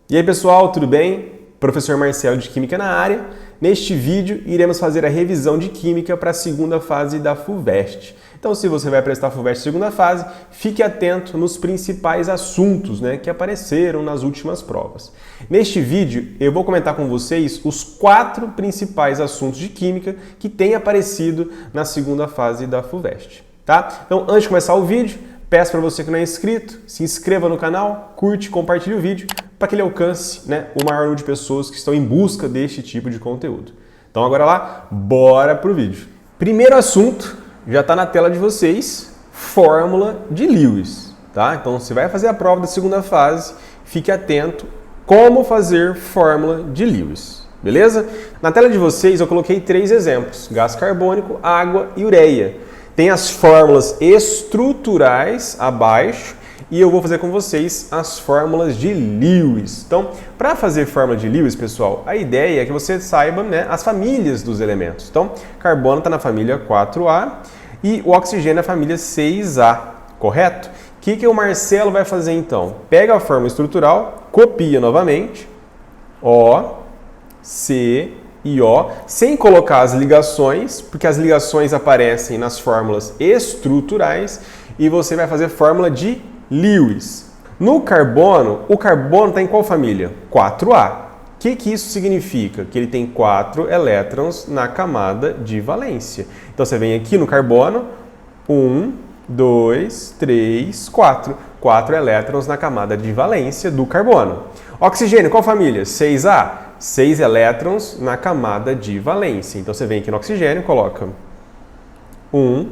E aí pessoal, tudo bem? Professor Marcelo de Química na área. Neste vídeo iremos fazer a revisão de Química para a segunda fase da FUVEST. Então se você vai prestar FUVEST segunda fase, fique atento nos principais assuntos que apareceram nas últimas provas. Neste vídeo eu vou comentar com vocês os 4 principais assuntos de Química que têm aparecido na segunda fase da FUVEST. Tá? Então antes de começar o vídeo, peço para você que não é inscrito, se inscreva no canal, curte e compartilhe o vídeo para que ele alcance o maior número de pessoas que estão em busca deste tipo de conteúdo. Então agora lá, bora pro vídeo. Primeiro assunto, já está na tela de vocês, fórmula de Lewis. Tá? Então você vai fazer a prova da segunda fase, fique atento como fazer fórmula de Lewis. Beleza? Na tela de vocês eu coloquei 3 exemplos, gás carbônico, água e ureia. Tem as fórmulas estruturais abaixo e eu vou fazer com vocês as fórmulas de Lewis. Então, para fazer fórmula de Lewis, pessoal, a ideia é que você saiba as famílias dos elementos. Então, carbono está na família 4A e o oxigênio na família 6A, correto? O que o Marcelo vai fazer então? Pega a fórmula estrutural, copia novamente, O, C e O, sem colocar as ligações, porque as ligações aparecem nas fórmulas estruturais, e você vai fazer fórmula de Lewis. No carbono, o carbono está em qual família? 4A. O que isso significa? Que ele tem 4 elétrons na camada de valência. Então você vem aqui no carbono, 1, 2, 3, 4. 4 elétrons na camada de valência do carbono. Oxigênio, qual família? 6A. 6 elétrons na camada de valência. Então você vem aqui no oxigênio, coloca 1,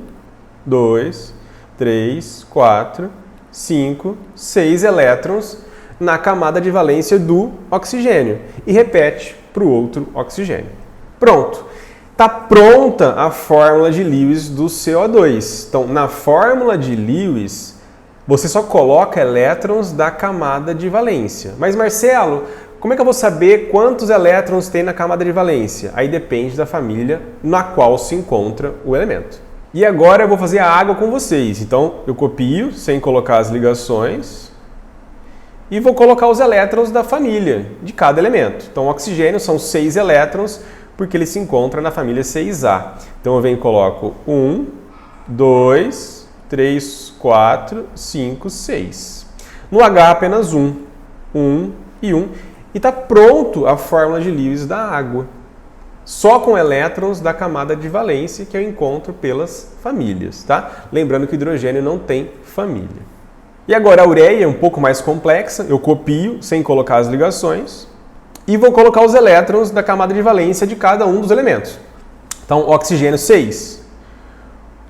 2, 3, 4, 5, 6 elétrons na camada de valência do oxigênio. E repete para o outro oxigênio. Pronto. Está pronta a fórmula de Lewis do CO2. Então, na fórmula de Lewis, você só coloca elétrons da camada de valência. Mas, Marcelo, como é que eu vou saber quantos elétrons tem na camada de valência? Aí depende da família na qual se encontra o elemento. E agora eu vou fazer a água com vocês. Então eu copio sem colocar as ligações e vou colocar os elétrons da família de cada elemento. Então o oxigênio são 6 elétrons porque ele se encontra na família 6A. Então eu venho e coloco 1, 2, 3, 4, 5, 6. No H apenas 1. 1 e 1. E está pronto a fórmula de Lewis da água. Só com elétrons da camada de valência que eu encontro pelas famílias, tá? Lembrando que o hidrogênio não tem família. E agora a ureia é um pouco mais complexa, eu copio sem colocar as ligações e vou colocar os elétrons da camada de valência de cada um dos elementos. Então, oxigênio 6.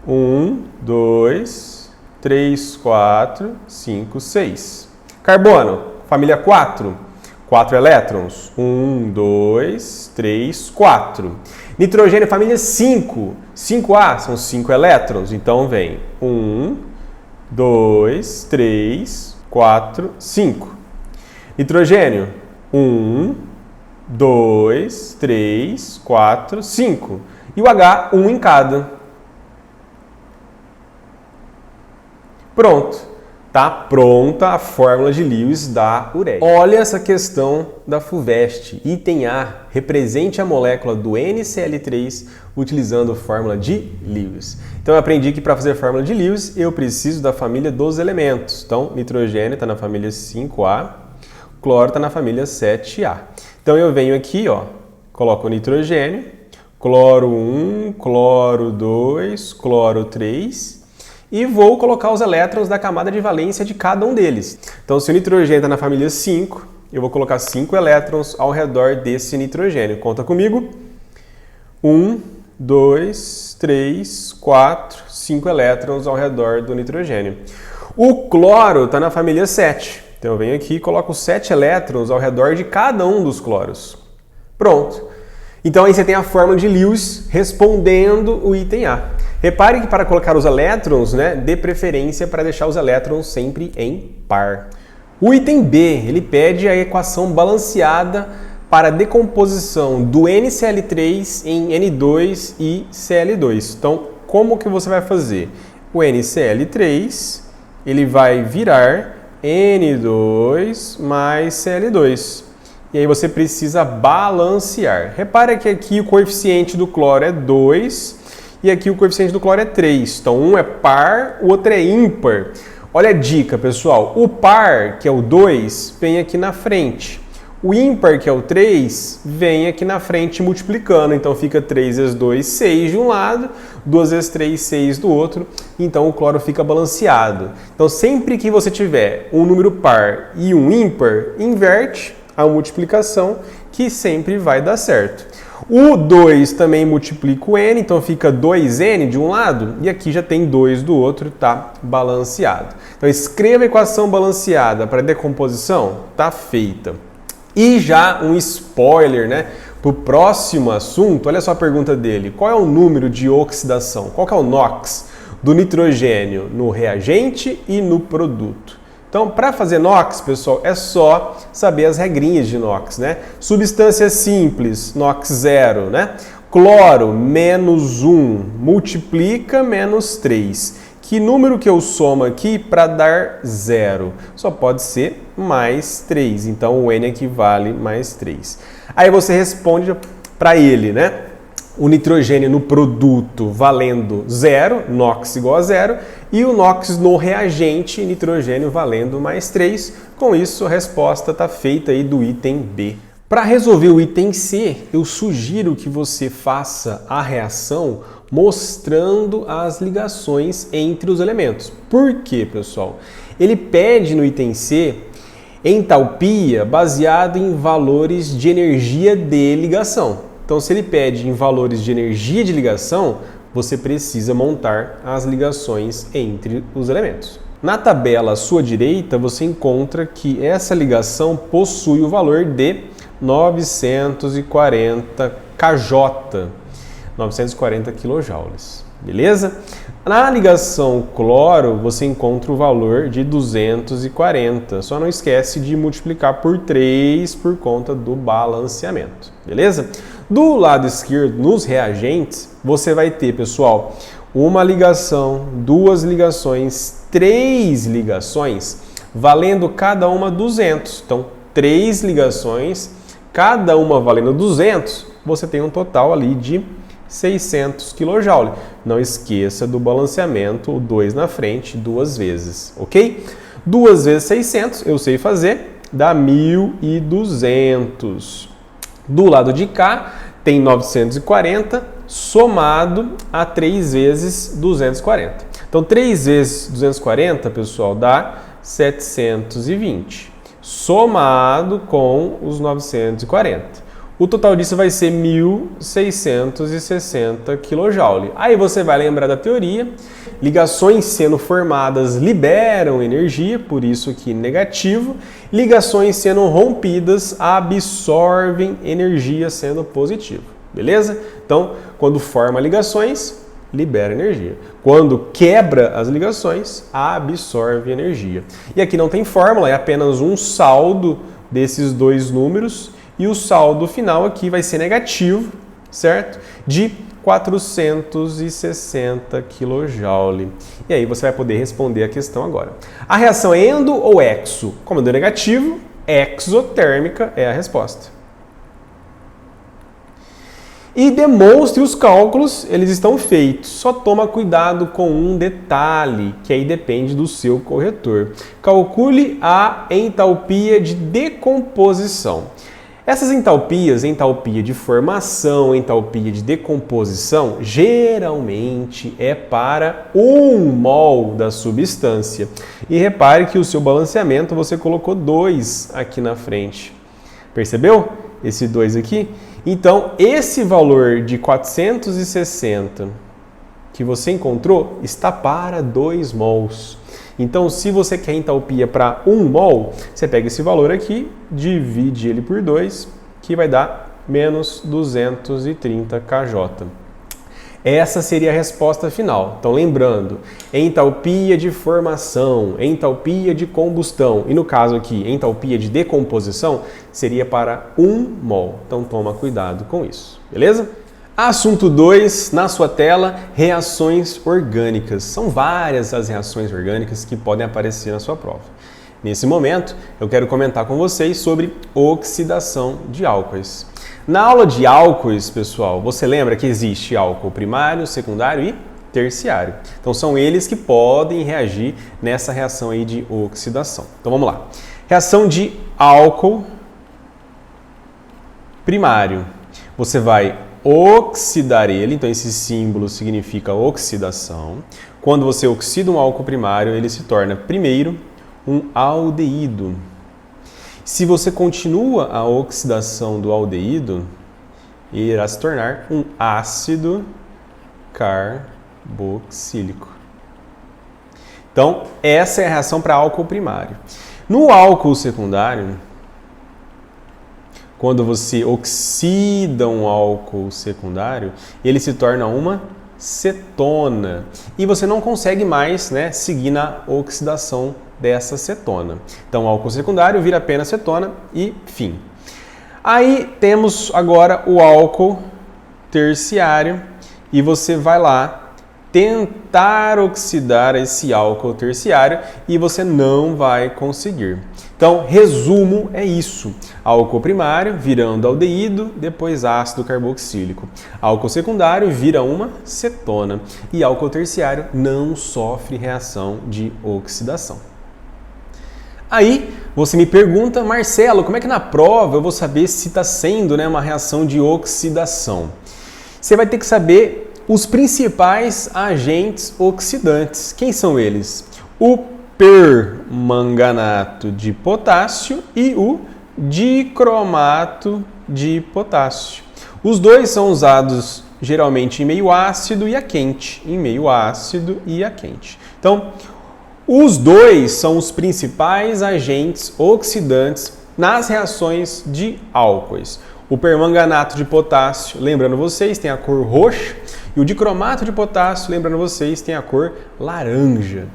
1, 2, 3, 4, 5, 6. Carbono, família 4. 4 elétrons. 1, 2, 3, 4. Nitrogênio, família 5. 5A são 5 elétrons. Então vem 1, 2, 3, 4, 5. Nitrogênio, 1, 2, 3, 4, 5. E o H, 1 em cada. Pronto. Está pronta a fórmula de Lewis da ureia. Olha essa questão da FUVEST. Item A, represente a molécula do NCl3 utilizando a fórmula de Lewis. Então eu aprendi que para fazer a fórmula de Lewis eu preciso da família dos elementos. Então nitrogênio está na família 5A, cloro está na família 7A. Então eu venho aqui, coloco o nitrogênio, cloro 1, cloro 2, cloro 3... e vou colocar os elétrons da camada de valência de cada um deles. Então, se o nitrogênio está na família 5, eu vou colocar 5 elétrons ao redor desse nitrogênio. Conta comigo. 1, 2, 3, 4, 5 elétrons ao redor do nitrogênio. O cloro está na família 7. Então, eu venho aqui e coloco 7 elétrons ao redor de cada um dos cloros. Pronto. Então, aí você tem a fórmula de Lewis respondendo o item A. Repare que para colocar os elétrons, dê preferência para deixar os elétrons sempre em par. O item B, ele pede a equação balanceada para a decomposição do NCl3 em N2 e Cl2. Então, como que você vai fazer? O NCl3, ele vai virar N2 mais Cl2. E aí você precisa balancear. Repara que aqui o coeficiente do cloro é 2 e aqui o coeficiente do cloro é 3. Então um é par, o outro é ímpar. Olha a dica, pessoal. O par, que é o 2, vem aqui na frente. O ímpar, que é o 3, vem aqui na frente multiplicando. Então fica 3 vezes 2, 6 de um lado, 2 vezes 3, 6 do outro. Então o cloro fica balanceado. Então sempre que você tiver um número par e um ímpar, inverte a multiplicação, que sempre vai dar certo. O 2 também multiplica o N, então fica 2N de um lado e aqui já tem 2 do outro, tá balanceado. Então escreva a equação balanceada para decomposição, tá feita. E já um spoiler, né, para o próximo assunto, olha só a pergunta dele. Qual é o número de oxidação? Qual que é o NOx do nitrogênio no reagente e no produto? Então, para fazer NOx, pessoal, é só saber as regrinhas de NOx, né? Substância simples, NOx 0, né? Cloro, menos 1, multiplica, menos 3. Que número que eu somo aqui para dar 0? Só pode ser mais 3, então o N equivale mais 3. Aí você responde para ele, né? O nitrogênio no produto valendo 0, NOx igual a 0, e o NOx no reagente, nitrogênio valendo mais 3. Com isso, a resposta está feita aí do item B. Para resolver o item C, eu sugiro que você faça a reação mostrando as ligações entre os elementos. Por quê, pessoal? Ele pede no item C entalpia baseado em valores de energia de ligação. Então, se ele pede em valores de energia de ligação, você precisa montar as ligações entre os elementos. Na tabela à sua direita, você encontra que essa ligação possui o valor de 940 kJ, 940 kJ, beleza? Na ligação cloro, você encontra o valor de 240, só não esquece de multiplicar por 3 por conta do balanceamento, beleza? Do lado esquerdo, nos reagentes, você vai ter, pessoal, uma ligação, duas ligações, três ligações, valendo cada uma 200. Então, 3 ligações, cada uma valendo 200, você tem um total ali de 600 kJ. Não esqueça do balanceamento, o 2 na frente, 2 vezes, ok? 2 vezes 600, eu sei fazer, dá 1.200. Do lado de cá, tem 940 somado a 3 vezes 240. Então, 3 vezes 240, pessoal, dá 720, somado com os 940. O total disso vai ser 1.660 kJ. Aí você vai lembrar da teoria. Ligações sendo formadas liberam energia, por isso aqui negativo. Ligações sendo rompidas absorvem energia, sendo positivo. Beleza? Então, quando forma ligações, libera energia. Quando quebra as ligações, absorve energia. E aqui não tem fórmula, é apenas um saldo desses dois números. E o saldo final aqui vai ser negativo, certo? De 460 kJ. E aí você vai poder responder a questão agora. A reação é endo ou exo? Como deu negativo, exotérmica é a resposta. E demonstre os cálculos, eles estão feitos. Só toma cuidado com um detalhe, que aí depende do seu corretor. Calcule a entalpia de decomposição. Essas entalpias, entalpia de formação, entalpia de decomposição, geralmente é para 1 mol da substância. E repare que o seu balanceamento você colocou 2 aqui na frente. Percebeu? Esse 2 aqui? Então, esse valor de 460 que você encontrou está para 2 mols. Então, se você quer entalpia para 1 mol, você pega esse valor aqui, divide ele por 2, que vai dar menos 230 kJ. Essa seria a resposta final. Então, lembrando, entalpia de formação, entalpia de combustão, e no caso aqui, entalpia de decomposição, seria para 1 mol. Então, toma cuidado com isso, beleza? Assunto 2, na sua tela, reações orgânicas. São várias as reações orgânicas que podem aparecer na sua prova. Nesse momento, eu quero comentar com vocês sobre oxidação de álcoois. Na aula de álcoois, pessoal, você lembra que existe álcool primário, secundário e terciário. Então são eles que podem reagir nessa reação aí de oxidação. Então vamos lá. Reação de álcool primário. Você vai oxidar ele, então esse símbolo significa oxidação. Quando você oxida um álcool primário, ele se torna primeiro um aldeído. Se você continua a oxidação do aldeído, ele irá se tornar um ácido carboxílico. Então, essa é a reação para álcool primário. No álcool secundário, quando você oxida um álcool secundário, ele se torna uma cetona. E você não consegue mais, seguir na oxidação dessa cetona. Então, o álcool secundário vira apenas cetona e fim. Aí temos agora o álcool terciário e você vai lá tentar oxidar esse álcool terciário e você não vai conseguir. Então, resumo é isso. Álcool primário virando aldeído, depois ácido carboxílico. Álcool secundário vira uma cetona e álcool terciário não sofre reação de oxidação. Aí você me pergunta, Marcelo, como é que na prova eu vou saber se está sendo uma reação de oxidação? Você vai ter que saber os principais agentes oxidantes. Quem são eles? O permanganato de potássio e o dicromato de potássio. Os dois são usados geralmente em meio ácido e a quente. Então, os dois são os principais agentes oxidantes nas reações de álcoois. O permanganato de potássio, lembrando vocês, tem a cor roxa, e o dicromato de potássio, lembrando vocês, tem a cor laranja.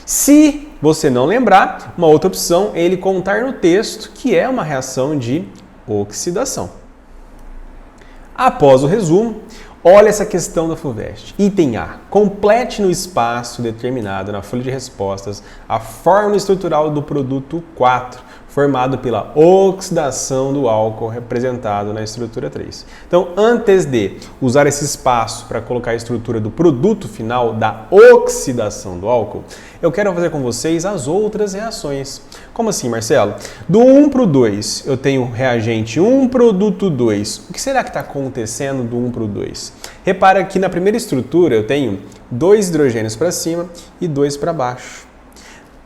Se você não lembrar, uma outra opção é ele contar no texto que é uma reação de oxidação. Após o resumo, olha essa questão da FUVEST. Item A. Complete no espaço determinado na folha de respostas a fórmula estrutural do produto 4, formado pela oxidação do álcool representado na estrutura 3. Então, antes de usar esse espaço para colocar a estrutura do produto final da oxidação do álcool, eu quero fazer com vocês as outras reações. Como assim, Marcelo? Do 1 para o 2, eu tenho reagente 1, produto 2. O que será que está acontecendo do 1 para o 2? Repara que na primeira estrutura eu tenho 2 hidrogênios para cima e 2 para baixo.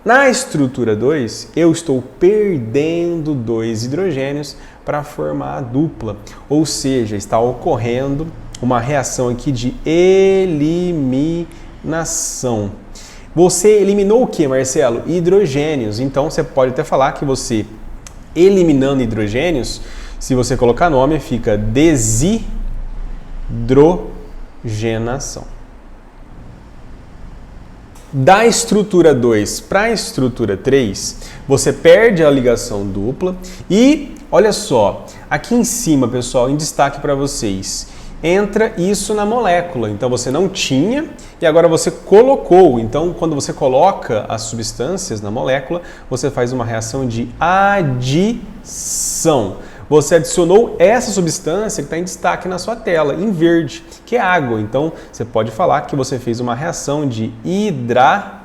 Na estrutura 2, eu estou perdendo 2 hidrogênios para formar a dupla, ou seja, está ocorrendo uma reação aqui de eliminação. Você eliminou o que, Marcelo? Hidrogênios. Então, você pode até falar que você, eliminando hidrogênios, se você colocar nome, fica desidrogenação. Da estrutura 2 para a estrutura 3, você perde a ligação dupla e, olha só, aqui em cima, pessoal, em destaque para vocês, entra isso na molécula. Então, você não tinha e agora você colocou. Então, quando você coloca as substâncias na molécula, você faz uma reação de adição. Você adicionou essa substância que está em destaque na sua tela, em verde, que é água. Então, você pode falar que você fez uma reação de hidratação.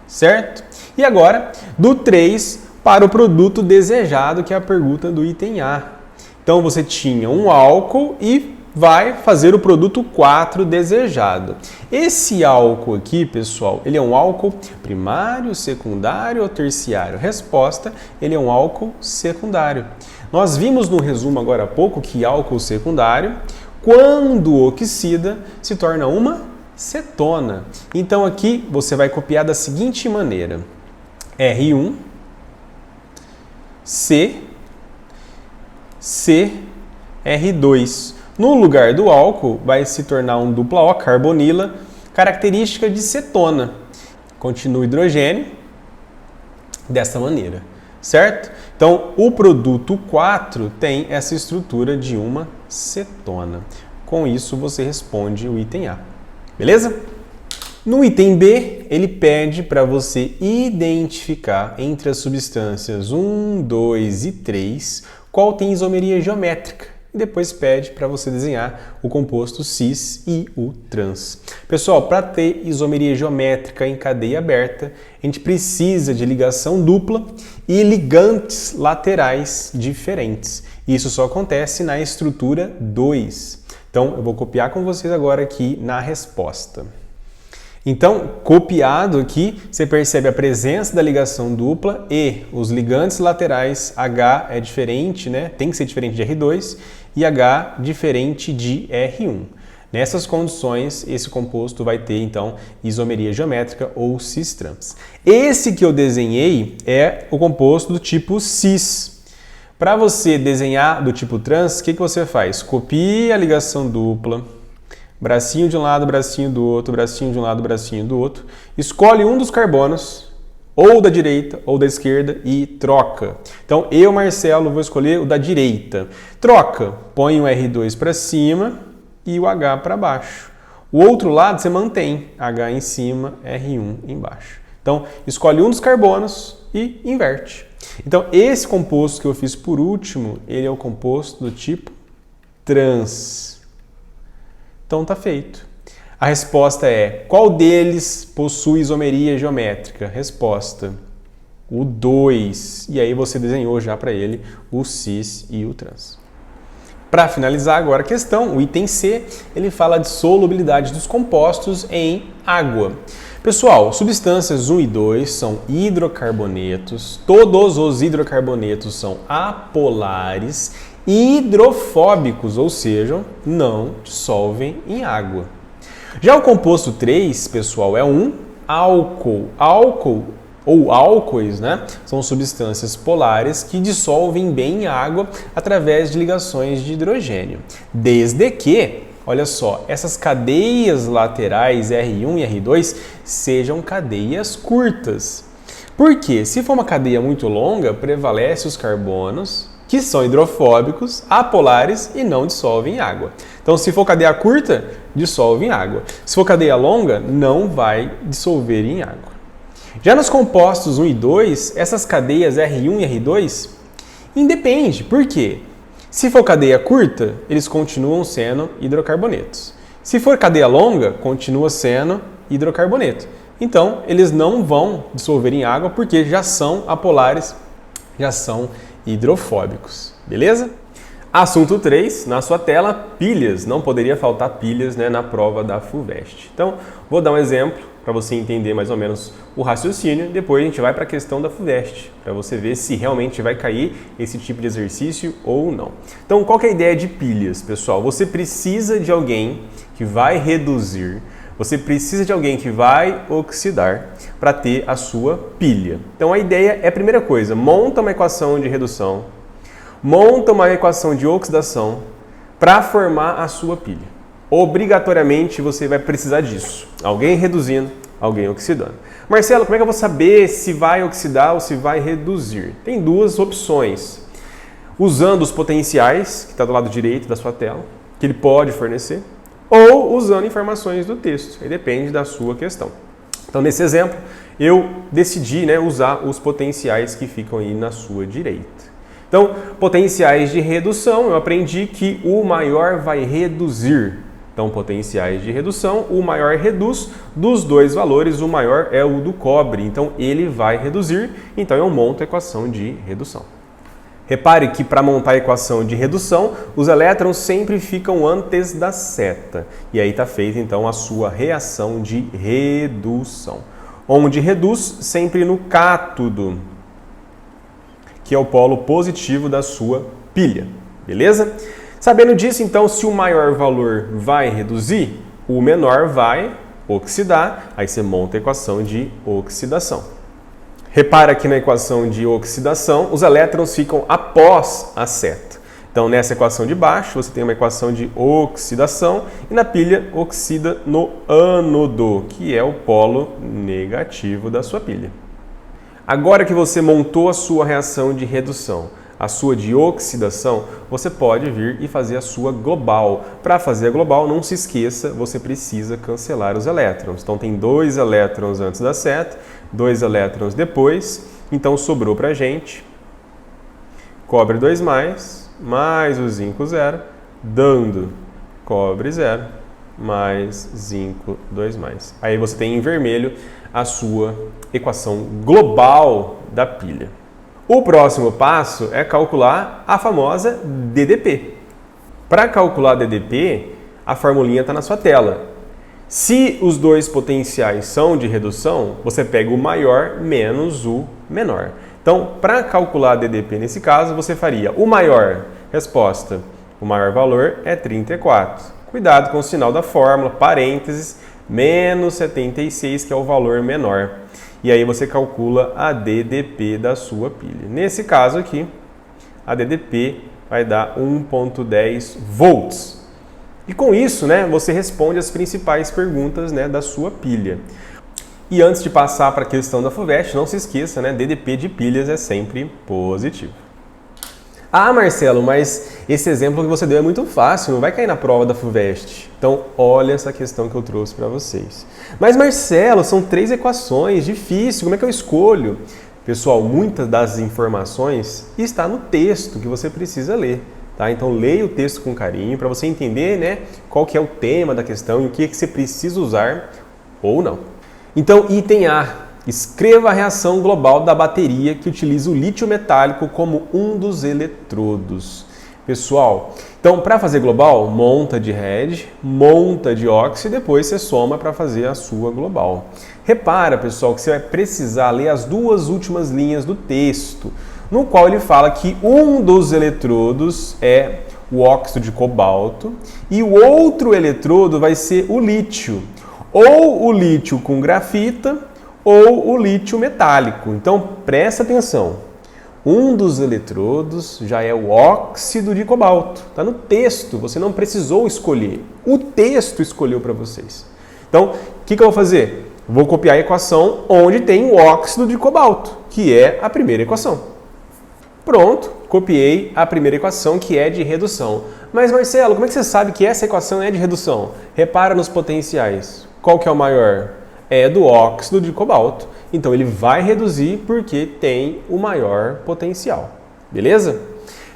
Certo? E agora, do 3 para o produto desejado, que é a pergunta do item A. Então, você tinha um álcool e vai fazer o produto 4 desejado. Esse álcool aqui, pessoal, ele é um álcool primário, secundário ou terciário? Resposta, ele é um álcool secundário. Nós vimos no resumo agora há pouco que álcool secundário, quando oxida, se torna uma cetona. Então aqui você vai copiar da seguinte maneira: R1, CR2. No lugar do álcool, vai se tornar um dupla O, carbonila, característica de cetona. Continua o hidrogênio dessa maneira, certo? Então, o produto 4 tem essa estrutura de uma cetona. Com isso, você responde o item A. Beleza? No item B, ele pede para você identificar entre as substâncias 1, 2 e 3 qual tem isomeria geométrica. E depois pede para você desenhar o composto cis e o trans. Pessoal, para ter isomeria geométrica em cadeia aberta, a gente precisa de ligação dupla e ligantes laterais diferentes. Isso só acontece na estrutura 2. Então, eu vou copiar com vocês agora aqui na resposta. Então, copiado aqui, você percebe a presença da ligação dupla e os ligantes laterais, H é diferente, né? Tem que ser diferente de R2 e H diferente de R1. Nessas condições, esse composto vai ter, então, isomeria geométrica ou cis-trans. Esse que eu desenhei é o composto do tipo cis. Para você desenhar do tipo trans, o que você faz? Copia a ligação dupla, bracinho de um lado, bracinho do outro, bracinho de um lado, bracinho do outro. Escolhe um dos carbonos, ou da direita ou da esquerda, e troca. Então, eu, Marcelo, vou escolher o da direita. Troca, põe o R2 para cima e o H para baixo. O outro lado você mantém, H em cima, R1 embaixo. Então, escolhe um dos carbonos e inverte. Então, esse composto que eu fiz por último, ele é o composto do tipo trans. Então, tá feito. A resposta é, qual deles possui isomeria geométrica? Resposta, o 2. E aí você desenhou já para ele o cis e o trans. Para finalizar agora a questão, o item C, ele fala de solubilidade dos compostos em água. Pessoal, substâncias 1 e 2 são hidrocarbonetos, todos os hidrocarbonetos são apolares, hidrofóbicos, ou seja, não dissolvem em água. Já o composto 3, pessoal, é um álcool. Álcool ou álcoois, né? São substâncias polares que dissolvem bem em água através de ligações de hidrogênio. Desde que, olha só, essas cadeias laterais R1 e R2 sejam cadeias curtas. Por quê? Se for uma cadeia muito longa, prevalece os carbonos, que são hidrofóbicos, apolares e não dissolvem em água. Então, se for cadeia curta, dissolve em água. Se for cadeia longa, não vai dissolver em água. Já nos compostos 1 e 2, essas cadeias R1 e R2 independe. Por quê? Se for cadeia curta, eles continuam sendo hidrocarbonetos. Se for cadeia longa, continua sendo hidrocarboneto. Então, eles não vão dissolver em água porque já são apolares, já são hidrofóbicos. Beleza? Assunto 3, na sua tela, pilhas. Não poderia faltar pilhas, né, na prova da FUVEST. Então, vou dar um exemplo para você entender mais ou menos o raciocínio. Depois a gente vai para a questão da FUVEST, para você ver se realmente vai cair esse tipo de exercício ou não. Então, qual que é a ideia de pilhas, pessoal? Você precisa de alguém que vai reduzir, você precisa de alguém que vai oxidar para ter a sua pilha. Então, a ideia é a primeira coisa, monta uma equação de redução, monta uma equação de oxidação para formar a sua pilha. Obrigatoriamente você vai precisar disso. Alguém reduzindo, alguém oxidando. Marcelo, como é que eu vou saber se vai oxidar ou se vai reduzir? Tem duas opções. Usando os potenciais, que está do lado direito da sua tela, que ele pode fornecer, ou usando informações do texto. Aí depende da sua questão. Então, nesse exemplo, eu decidi, né, usar os potenciais que ficam aí na sua direita. Então, potenciais de redução, eu aprendi que o maior vai reduzir. Então, potenciais de redução, o maior reduz. Dos dois valores, o maior é o do cobre. Então, ele vai reduzir. Então, eu monto a equação de redução. Repare que para montar a equação de redução, os elétrons sempre ficam antes da seta. E aí está feita, então, a sua reação de redução. Onde reduz sempre no cátodo, que é o polo positivo da sua pilha, beleza? Sabendo disso, então, se o maior valor vai reduzir, o menor vai oxidar, aí você monta a equação de oxidação. Repara que na equação de oxidação, os elétrons ficam após a seta. Então, nessa equação de baixo, você tem uma equação de oxidação e na pilha oxida no ânodo, que é o polo negativo da sua pilha. Agora que você montou a sua reação de redução, a sua de oxidação, você pode vir e fazer a sua global. Para fazer a global, não se esqueça, você precisa cancelar os elétrons. Então tem 2 elétrons antes da seta, 2 elétrons depois, então sobrou para a gente cobre 2+, mais o zinco 0, dando cobre 0, mais zinco 2+. Aí você tem em vermelho a sua equação global da pilha. O próximo passo é calcular a famosa DDP. Para calcular a DDP, a formulinha está na sua tela. Se os dois potenciais são de redução, você pega o maior menos o menor. Então, para calcular a DDP nesse caso, você faria o maior. Resposta, o maior valor é 34. Cuidado com o sinal da fórmula, parênteses, menos 76, que é o valor menor. E aí você calcula a DDP da sua pilha. Nesse caso aqui, a DDP vai dar 1,10 volts. E com isso, você responde as principais perguntas, da sua pilha. E antes de passar para a questão da FUVEST, não se esqueça, DDP de pilhas é sempre positivo. Ah, Marcelo, mas esse exemplo que você deu é muito fácil, não vai cair na prova da FUVEST. Então, olha essa questão que eu trouxe para vocês. Mas, Marcelo, são 3 equações, difícil, como é que eu escolho? Pessoal, muitas das informações está no texto que você precisa ler. Tá? Então, leia o texto com carinho para você entender qual que é o tema da questão e o que você precisa usar ou não. Então, item A. Escreva a reação global da bateria que utiliza o lítio metálico como um dos eletrodos. Pessoal, então para fazer global, monta de Red, monta de Oxi e depois você soma para fazer a sua global. Repara, pessoal, que você vai precisar ler as 2 últimas linhas do texto, no qual ele fala que um dos eletrodos é o óxido de cobalto e o outro eletrodo vai ser o lítio, ou o lítio com grafita, ou o lítio metálico. Então, presta atenção. Um dos eletrodos já é o óxido de cobalto. Está no texto, você não precisou escolher. O texto escolheu para vocês. Então, o que eu vou fazer? Vou copiar a equação onde tem o óxido de cobalto, que é a primeira equação. Pronto, copiei a primeira equação, que é de redução. Mas, Marcelo, como é que você sabe que essa equação é de redução? Repara nos potenciais. Qual que é o maior? É do óxido de cobalto. Então, ele vai reduzir porque tem o maior potencial. Beleza?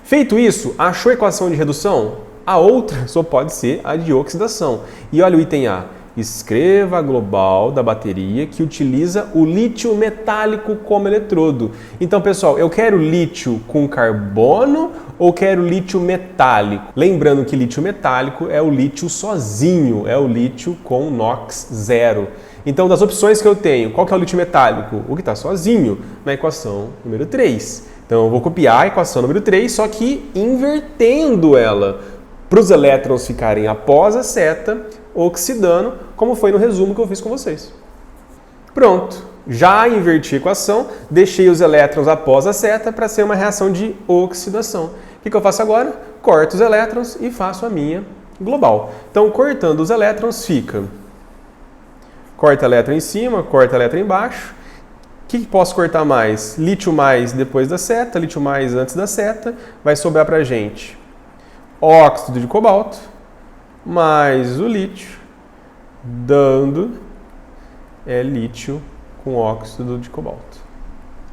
Feito isso, achou a equação de redução? A outra só pode ser a de oxidação. E olha o item A. Escreva a global da bateria que utiliza o lítio metálico como eletrodo. Então, pessoal, eu quero lítio com carbono ou quero lítio metálico? Lembrando que lítio metálico é o lítio sozinho, é o lítio com NOx 0. Então, das opções que eu tenho, qual que é o lítio metálico? O que está sozinho, na equação número 3. Então, eu vou copiar a equação número 3, só que invertendo ela, para os elétrons ficarem após a seta, oxidando, como foi no resumo que eu fiz com vocês. Pronto, já inverti a equação, deixei os elétrons após a seta para ser uma reação de oxidação. O que eu faço agora? Corto os elétrons e faço a minha global. Então, cortando os elétrons, fica... Corta elétron em cima, corta elétron embaixo. O que posso cortar mais? Lítio mais depois da seta, lítio mais antes da seta. Vai sobrar para a gente óxido de cobalto mais o lítio, dando lítio com óxido de cobalto.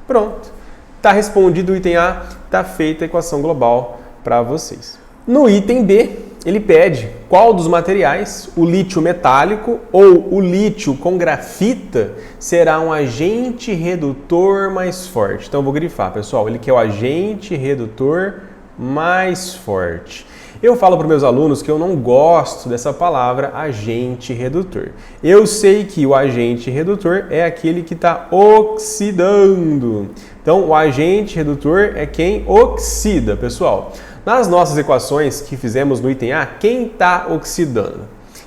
Pronto. Está respondido o item A, está feita a equação global para vocês. No item B, ele pede qual dos materiais, o lítio metálico ou o lítio com grafita, será um agente redutor mais forte. Então, eu vou grifar, pessoal. Ele quer o agente redutor mais forte. Eu falo para os meus alunos que eu não gosto dessa palavra agente redutor. Eu sei que o agente redutor é aquele que está oxidando. Então, o agente redutor é quem oxida, pessoal. Nas nossas equações que fizemos no item A, quem está oxidando?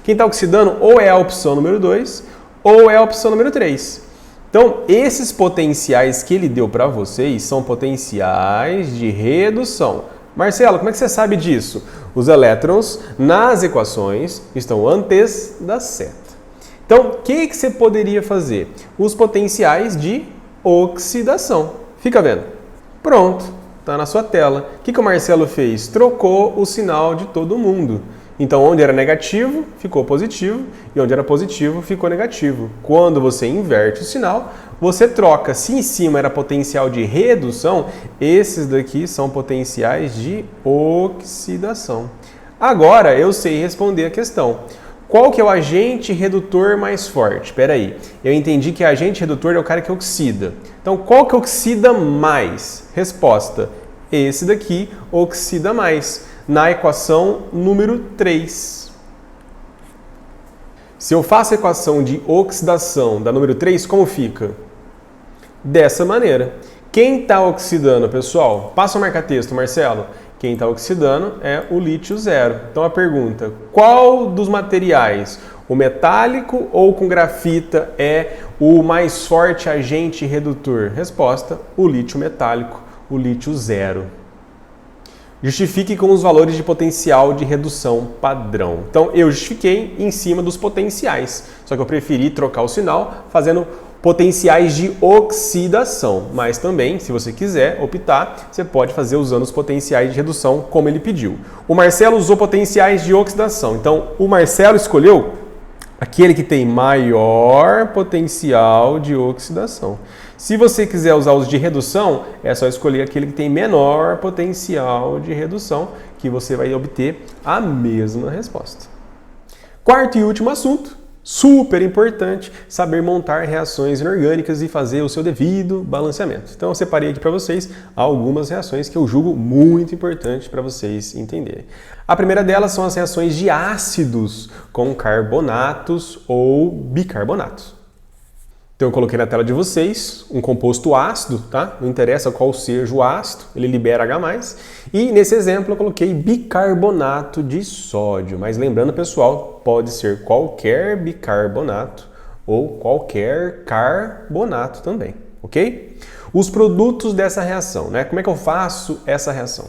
Quem está oxidando ou é a opção número 2 ou é a opção número 3. Então, esses potenciais que ele deu para vocês são potenciais de redução. Marcelo, como é que você sabe disso? Os elétrons nas equações estão antes da seta. Então, o que você poderia fazer? Os potenciais de oxidação. Fica vendo? Pronto. Está na sua tela. O que o Marcelo fez? Trocou o sinal de todo mundo. Então, onde era negativo, ficou positivo, e onde era positivo, ficou negativo. Quando você inverte o sinal, você troca. Se em cima era potencial de redução, esses daqui são potenciais de oxidação. Agora, eu sei responder a questão. Qual que é o agente redutor mais forte? Espera aí, eu entendi que agente redutor é o cara que oxida. Então, qual que oxida mais? Resposta, esse daqui oxida mais. Na equação número 3. Se eu faço a equação de oxidação da número 3, como fica? Dessa maneira. Quem está oxidando, pessoal? Passa o marca-texto, Marcelo. Quem está oxidando é o lítio zero. Então a pergunta, qual dos materiais, o metálico ou com grafita, é o mais forte agente redutor? Resposta, o lítio metálico, o lítio zero. Justifique com os valores de potencial de redução padrão. Então, eu justifiquei em cima dos potenciais, só que eu preferi trocar o sinal fazendo potenciais de oxidação. Mas também, se você quiser optar, você pode fazer usando os potenciais de redução, como ele pediu. O Marcelo usou potenciais de oxidação. Então, o Marcelo escolheu aquele que tem maior potencial de oxidação. Se você quiser usar os de redução, é só escolher aquele que tem menor potencial de redução, que você vai obter a mesma resposta. Quarto e último assunto, super importante, saber montar reações inorgânicas e fazer o seu devido balanceamento. Então eu separei aqui para vocês algumas reações que eu julgo muito importante para vocês entenderem. A primeira delas são as reações de ácidos com carbonatos ou bicarbonatos. Então eu coloquei na tela de vocês um composto ácido, tá? Não interessa qual seja o ácido, ele libera H+. E nesse exemplo eu coloquei bicarbonato de sódio. Mas lembrando, pessoal, pode ser qualquer bicarbonato ou qualquer carbonato também, ok? Os produtos dessa reação, né? Como é que eu faço essa reação?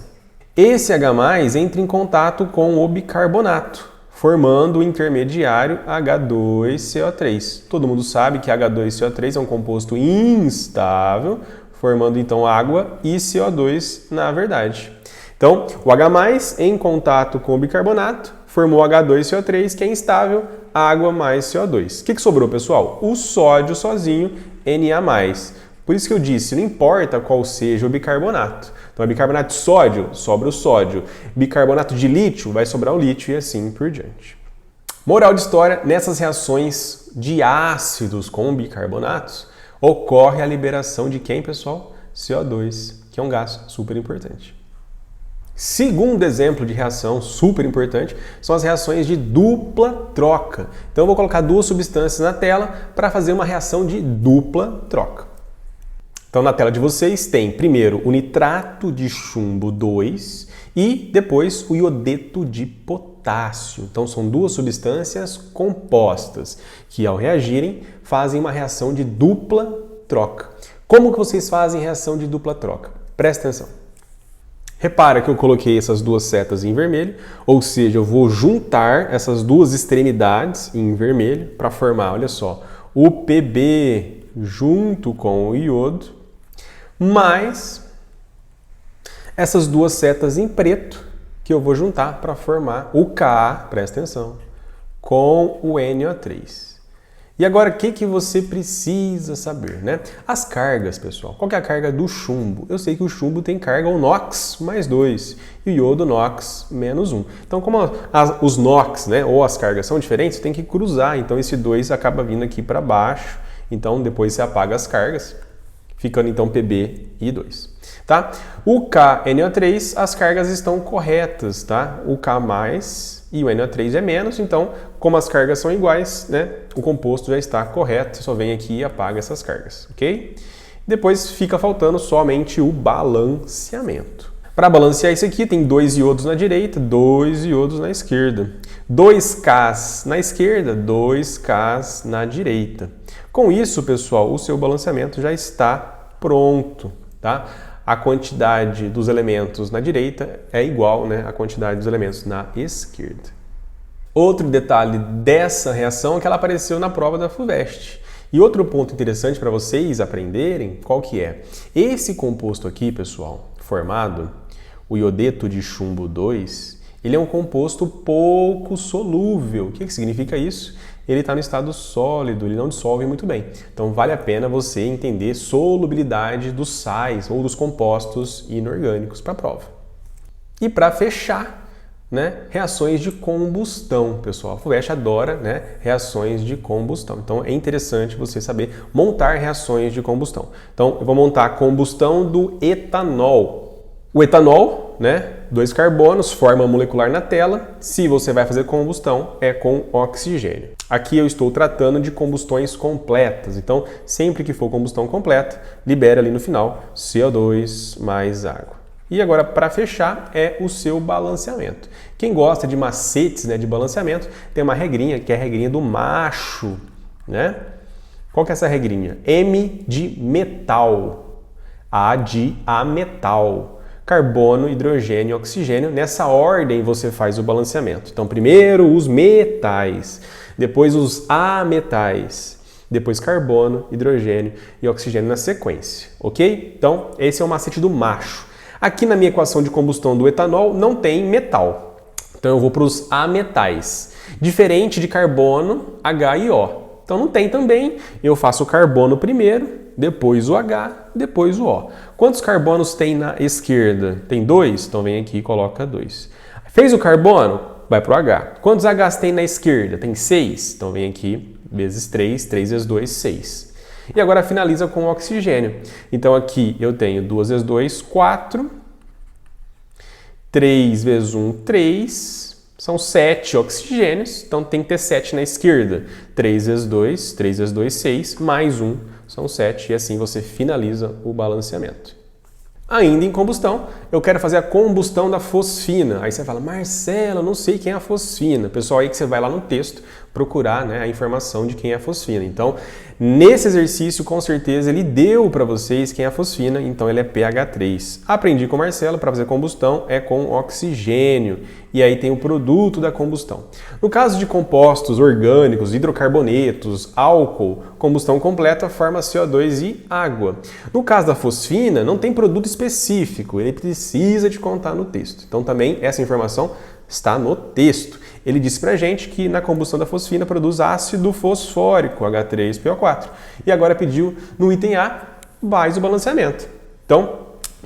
Esse H+ entra em contato com o bicarbonato, formando o intermediário H2CO3. Todo mundo sabe que H2CO3 é um composto instável, formando então água e CO2 na verdade. Então, o H+ em contato com o bicarbonato formou H2CO3, que é instável, água mais CO2. O que sobrou, pessoal? O sódio sozinho, Na+. Por isso que eu disse, não importa qual seja o bicarbonato. Então, bicarbonato de sódio, sobra o sódio. Bicarbonato de lítio, vai sobrar o lítio e assim por diante. Moral de história, nessas reações de ácidos com bicarbonatos, ocorre a liberação de quem, pessoal? CO2, que é um gás super importante. Segundo exemplo de reação super importante são as reações de dupla troca. Então, eu vou colocar duas substâncias na tela para fazer uma reação de dupla troca. Então, na tela de vocês tem primeiro o nitrato de chumbo 2 e depois o iodeto de potássio. Então, são duas substâncias compostas que, ao reagirem, fazem uma reação de dupla troca. Como que vocês fazem reação de dupla troca? Presta atenção. Repara que eu coloquei essas duas setas em vermelho, ou seja, eu vou juntar essas duas extremidades em vermelho para formar, olha só, o Pb junto com o iodo, mais essas duas setas em preto que eu vou juntar para formar o Ka, presta atenção, com o NO3. E agora, o que você precisa saber, né? As cargas, pessoal. Qual que é a carga do chumbo? Eu sei que o chumbo tem carga o NOx mais 2 e o iodo NOx menos 1. Então, como os NOx, né, ou as cargas são diferentes, tem que cruzar. Então, esse 2 acaba vindo aqui para baixo. Então, depois você apaga as cargas, ficando então Pb e 2. Tá? O KNO3, as cargas estão corretas, tá? O K mais e o NO3 é menos, então, como as cargas são iguais, né, o composto já está correto, só vem aqui e apaga essas cargas, ok? Depois fica faltando somente o balanceamento. Para balancear isso aqui, tem 2 iodos na direita, 2 iodos na esquerda. 2 Ks na esquerda, 2 Ks na direita. Com isso, pessoal, o seu balanceamento já está pronto, tá? A quantidade dos elementos na direita é igual, né, à quantidade dos elementos na esquerda. Outro detalhe dessa reação é que ela apareceu na prova da FUVEST. E outro ponto interessante para vocês aprenderem, qual que é? Esse composto aqui, pessoal, formado, o iodeto de chumbo 2, ele é um composto pouco solúvel. O que significa isso? Ele está no estado sólido, ele não dissolve muito bem. Então vale a pena você entender solubilidade dos sais ou dos compostos inorgânicos para a prova. E para fechar, né, reações de combustão, pessoal. A FUVEST adora, né, reações de combustão. Então é interessante você saber montar reações de combustão. Então eu vou montar a combustão do etanol. O etanol, né, 2 carbonos, forma molecular na tela. Se você vai fazer combustão, é com oxigênio. Aqui eu estou tratando de combustões completas. Então, sempre que for combustão completa, libera ali no final CO2 mais água. E agora, para fechar, é o seu balanceamento. Quem gosta de macetes, né, de balanceamento, tem uma regrinha, que é a regrinha do macho, né? Qual que é essa regrinha? M de metal, A de ametal. Carbono, hidrogênio e oxigênio. Nessa ordem você faz o balanceamento. Então, primeiro os metais, depois os ametais, depois carbono, hidrogênio e oxigênio na sequência, ok? Então, esse é o macete do macho. Aqui na minha equação de combustão do etanol não tem metal. Então, eu vou para os ametais. Diferente de carbono, H e O. Então, não tem também. Eu faço o carbono primeiro, depois o H, depois o O. Quantos carbonos tem na esquerda? Tem 2? Então vem aqui e coloca 2. Fez o carbono? Vai para o H. Quantos Hs tem na esquerda? Tem 6. Então vem aqui, vezes 3, 3 vezes 2, 6. E agora finaliza com o oxigênio. Então aqui eu tenho 2 vezes 2, 4. 3 vezes 1, 3. São 7 oxigênios, então tem que ter 7 na esquerda. 3 vezes 2, 3 vezes 2, 6, mais 1, são 7, e assim você finaliza o balanceamento. Ainda em combustão, eu quero fazer a combustão da fosfina. Aí você fala, Marcelo, eu não sei quem é a fosfina. Pessoal, aí que você vai lá no texto procurar, né, a informação de quem é a fosfina. Então, nesse exercício, com certeza, ele deu para vocês quem é a fosfina, então ele é pH3. Aprendi com o Marcelo, para fazer combustão é com oxigênio. E aí tem o produto da combustão. No caso de compostos orgânicos, hidrocarbonetos, álcool, combustão completa forma CO2 e água. No caso da fosfina, não tem produto específico, ele precisa de contar no texto. Então também essa informação está no texto. Ele disse pra gente que na combustão da fosfina produz ácido fosfórico, H3PO4. E agora pediu no item A, faz o balanceamento. Então,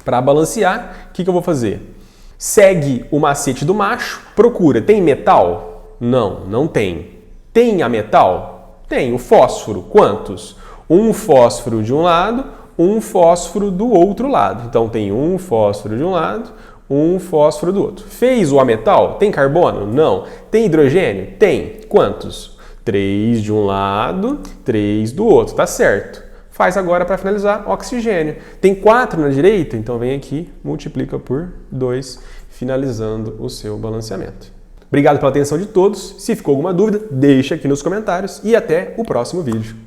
para balancear, o que eu vou fazer? Segue o macete do macho, procura, tem metal? Não, não tem. Tem ametal? Tem. O fósforo, quantos? Um fósforo de um lado, um fósforo do outro lado. Então tem um fósforo de um lado, um fósforo do outro. Fez o ametal? Tem carbono? Não. Tem hidrogênio? Tem. Quantos? 3 de um lado, 3 do outro. Tá certo. Faz agora para finalizar oxigênio. Tem 4 na direita? Então vem aqui, multiplica por 2, finalizando o seu balanceamento. Obrigado pela atenção de todos. Se ficou alguma dúvida, deixa aqui nos comentários e até o próximo vídeo.